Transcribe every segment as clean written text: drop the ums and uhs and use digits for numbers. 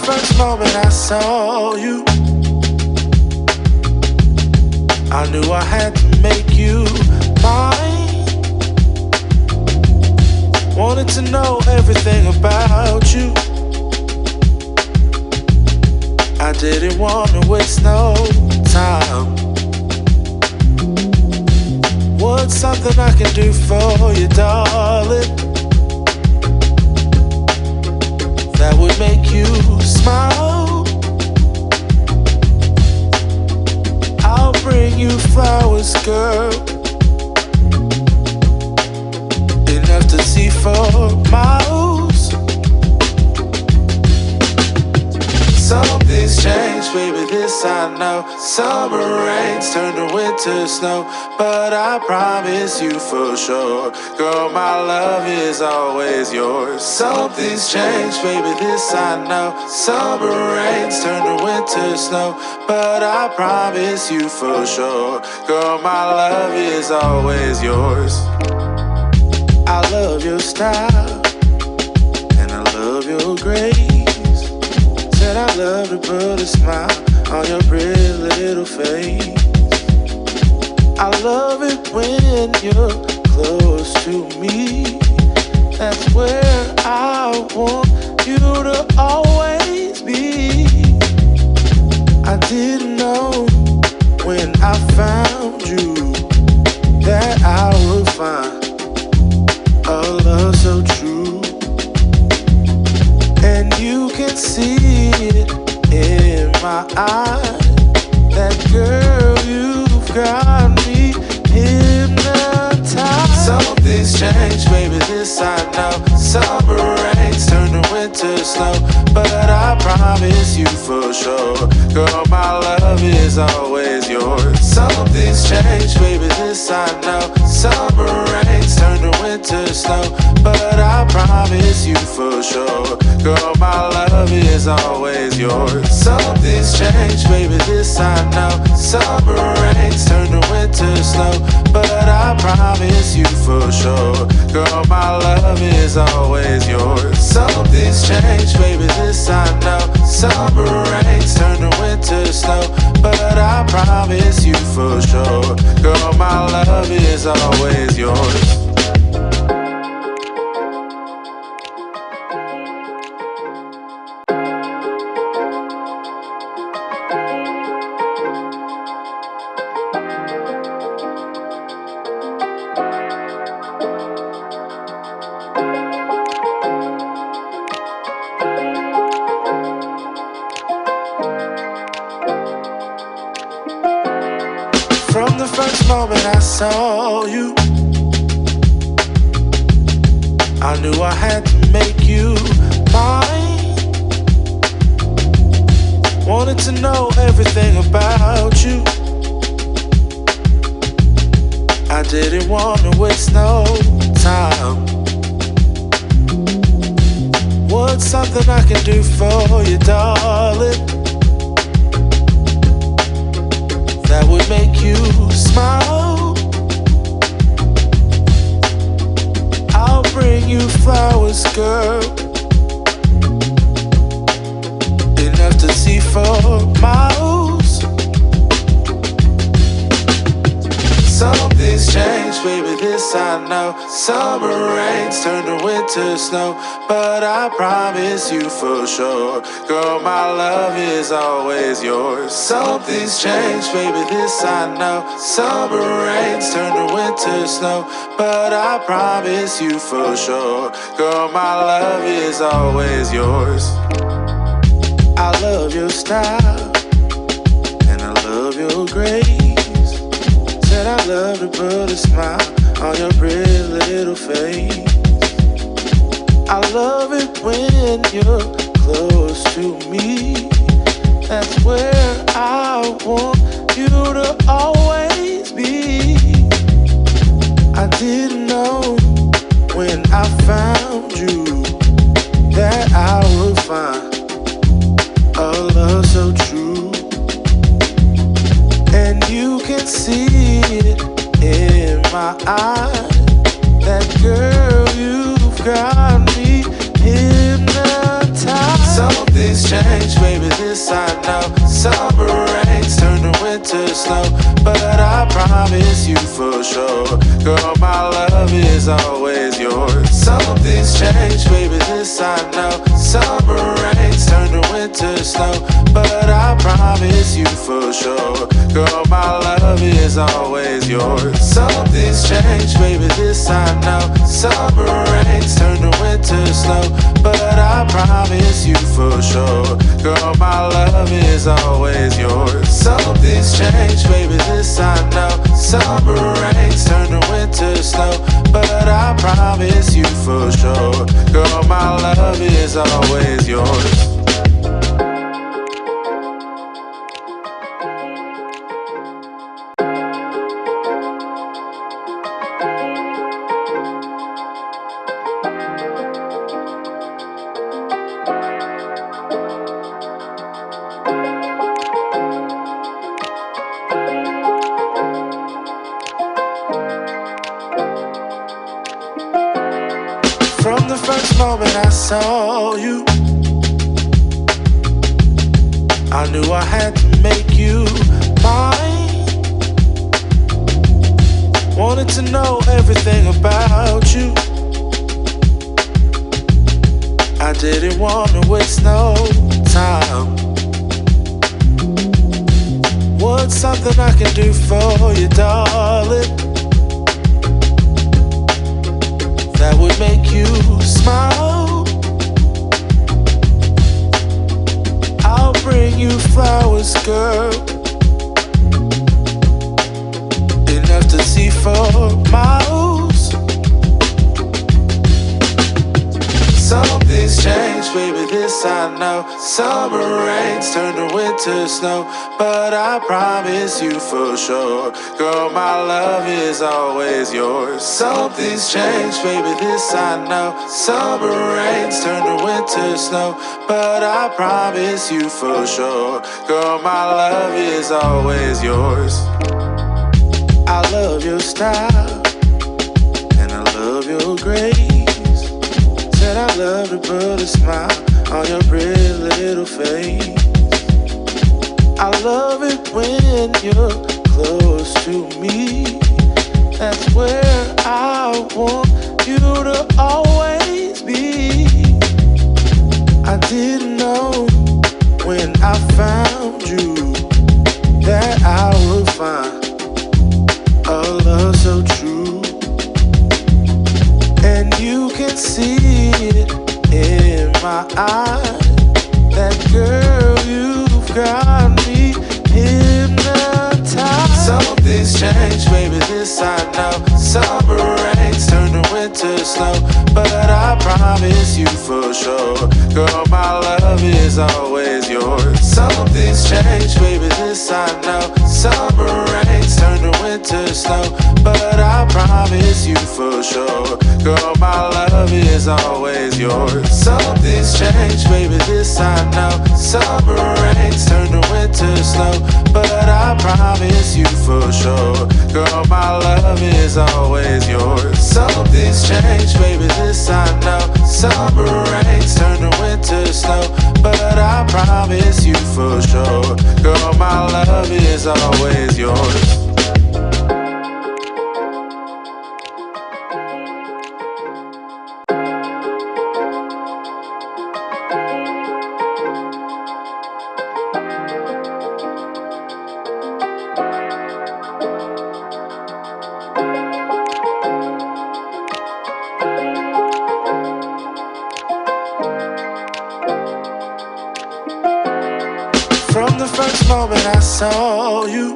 first moment I saw you, I knew I had to make you mine. Wanted to know everything about you. I didn't want to waste no time. What's something I can do for you, darling, that would make you smile? I'll bring you flowers, girl, enough to see for miles. Something's changed, baby, this I know. Summer rains turn to winter snow, but I promise you for sure, girl, my love is always yours. Something's changed, baby, this I know. Summer rains turn to winter snow, but I promise you for sure, girl, my love is always yours. I love your style, and I love your grace. Said I love to put a smile on your pretty little face. I love it when you're close to me. That's where I want you to always be. I didn't know when I found you that I would find a love so true. And you can see it in my eyes. That girl, you've got me hypnotized. Something's changed, baby, this I know. Summer rains turn to winter snow, but I promise you for sure, girl, my love is always yours. Something's changed, baby, this I know. Summer rains turn to winter snow, but I promise you for sure, girl, my love is always yours. Something's changed, baby, this I know. Summer rains turn to winter snow, but I promise you for sure, girl, my love is always yours. Something's changed, baby, this I know. Summer rains turn to winter snow, but I promise you for sure, girl, my love is always yours. From the first moment I saw you, I knew I had to make you mine. Wanted to know everything about you. I didn't want to waste no time. What's something I can do for you, darling, that would make you smile? I'll bring you flowers, girl, enough to see for miles. Something's changed, baby, this I know. Summer rains turn to winter snow, but I promise you for sure, girl, my love is always yours. Something's changed, baby, this I know. Summer rains turn to winter snow, but I promise you for sure, girl, my love is always yours. I love your style, and I love your grace. Said I love to put a smile on your pretty little face. I love it when you're close to me. That's where I want you to always be. I didn't know when I found you that I would find a love so true. And you can see it in my eyes. That girl, you've got me hypnotized. Something's changed, baby, this I know. Summer rains turn to winter snow, but I promise you for sure, girl, my love is always yours. Something's changed, baby, this I know. Summer rains turn to winter snow, but I promise you for sure, girl, my love is always yours. Something's changed, baby, this I know. Summer rains turn to winter snow, but I promise you for sure, girl, my love is always yours. Something's changed, baby, this I know. Summer rains turn to winter snow, but I promise you for sure, girl, my love is always yours. From the first moment I saw you, I knew I had to make you mine. Wanted to know everything about you. I didn't want to waste no time. What's something I can do for you, darling, that would make you smile? I'll bring you flowers, girl, enough to see for miles. Something's changed, baby, this I know. Summer rains turn to winter snow, but I promise you for sure, girl, my love is always yours. Something's changed, baby, this I know. Summer rains turn to winter snow, but I promise you for sure, girl, my love is always yours. I love your style, and I love your grace. Said I love to put a smile on your pretty little face. I love it when you're close to me. That's where I want you to always be. I didn't know when I found you that I would find a love so true. And you can see it in my eyes. That girl, you've got me hypnotized. Something's changed, baby, this I know. Summer rains turn to winter snow, but I promise you for sure, girl, my love is always yours. Something's changed, baby, this I know. Summer rains turn to winter snow, but I promise you for sure, girl, my love is always yours. Something's changed, baby, this I know. Summer rains turn to winter snow, but I promise you for sure, girl, my love is always yours. Something's changed, baby, this I know. Summer rains turn to winter snow, but I promise you for sure, girl, my love is always yours. From the first moment I saw you,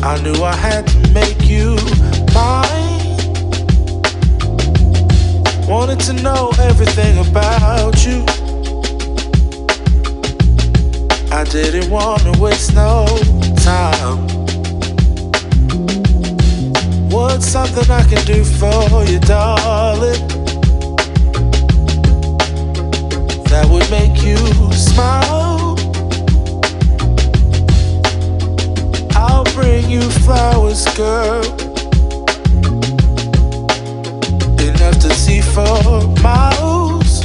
I knew I had to make you mine. Wanted to know everything about you. I didn't want to waste no time. What's something I can do for you, darling, that would make you smile? I'll bring you flowers, girl, enough to see for miles.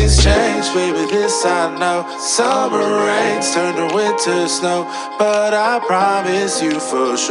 things change, baby, this I know. Summer rains turn to winter snow, but I promise you for sure.